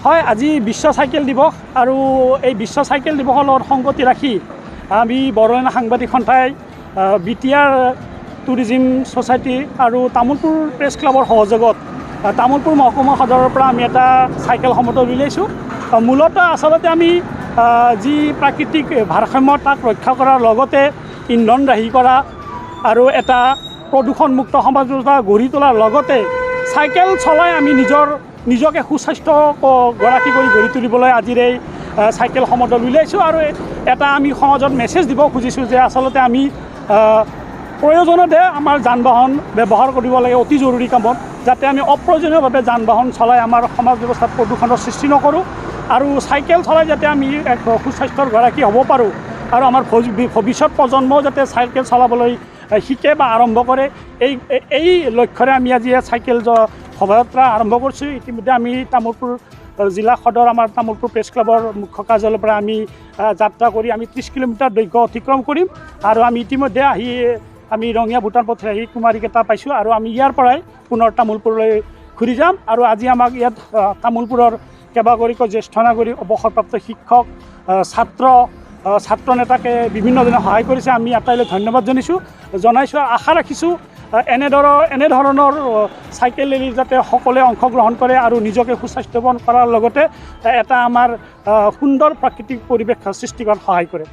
হয়, আজি বিশ্ব চাইকেল দিৱস আৰু এই বিশ্ব চাইকেল দিৱসৰ লগত সংগতি ৰাখি আমি বড়োলেণ্ড সাংবাদিক সন্থাই BTR টুৰিজিম ছ'চাইটি আৰু তামোলপুৰ প্ৰেছ ক্লাবৰ সহযোগত তামোলপুৰ মহকুমা সদৰৰ পৰা আমি এটা চাইকেল সমদল উলিয়াইছোঁ। মূলতঃ আচলতে আমি যি প্ৰাকৃতিক ভাৰসাম্য তাক ৰক্ষা কৰাৰ লগতে ইন্ধন ৰাহি কৰা আৰু এটা প্ৰদূষণমুক্ত সমাজ ব্যৱস্থা গঢ়ি তোলাৰ লগতে চাইকেল চলাই আমি নিজকে সুস্বাস্থ্য গৰাকী কৰি গঢ়ি তুলিবলৈ আজিৰ এই চাইকেল সমদল উলিয়াইছোঁ। আৰু এটা আমি সমাজত মেছেজ দিব খুজিছোঁ যে আচলতে আমি প্ৰয়োজনতে আমাৰ যান বাহন ব্যৱহাৰ কৰিব লাগে অতি জৰুৰী কামত, যাতে আমি অপ্ৰয়োজনীয়ভাৱে যান বাহন চলাই আমাৰ সমাজ ব্যৱস্থাত প্ৰদূষণৰ সৃষ্টি নকৰোঁ আৰু চাইকেল চলাই যাতে আমি এক সুস্বাস্থ্যৰ গৰাকী হ'ব পাৰোঁ আৰু আমাৰ ভৱিষ্যত প্ৰজন্মও যাতে চাইকেল চলাবলৈ শিকে বা আৰম্ভ কৰে, এই লক্ষ্যৰে আমি আজি চাইকেল শোভাযাত্ৰা আৰম্ভ কৰিছোঁ। ইতিমধ্যে আমি তামোলপুৰ জিলা সদৰ আমাৰ তামোলপুৰ প্ৰেছ ক্লাবৰ মুখ্য কাৰ্যালয়ৰ পৰা আমি যাত্ৰা কৰি আমি 30 কিলোমিটাৰ দৈৰ্ঘ্য অতিক্ৰম কৰিম আৰু আমি ইতিমধ্যে আমি ৰঙীয়া ভূটান পথেৰে আহি কুমাৰীকেইটা পাইছোঁ আৰু আমি ইয়াৰ পৰাই পুনৰ তামোলপুৰলৈ ঘূৰি যাম। আৰু আজি আমাক ইয়াত তামোলপুৰৰ কেইবাগৰাকীও জ্যেষ্ঠ নাগৰিক, অৱসৰপ্ৰাপ্ত শিক্ষক, ছাত্ৰ নেতাকে বিভিন্নজনে সহায় কৰিছে। আমি আটাইলৈ ধন্যবাদ জনাইছোঁ। আশা ৰাখিছোঁ এনেধৰণৰ চাইকেল ৰেলী যাতে সকলোৱে অংশগ্ৰহণ কৰে আৰু নিজকে সুস্বাস্থ্যৱান কৰাৰ লগতে এটা আমাৰ সুন্দৰ প্ৰাকৃতিক পৰিৱেশ সৃষ্টি কৰাত সহায় কৰে।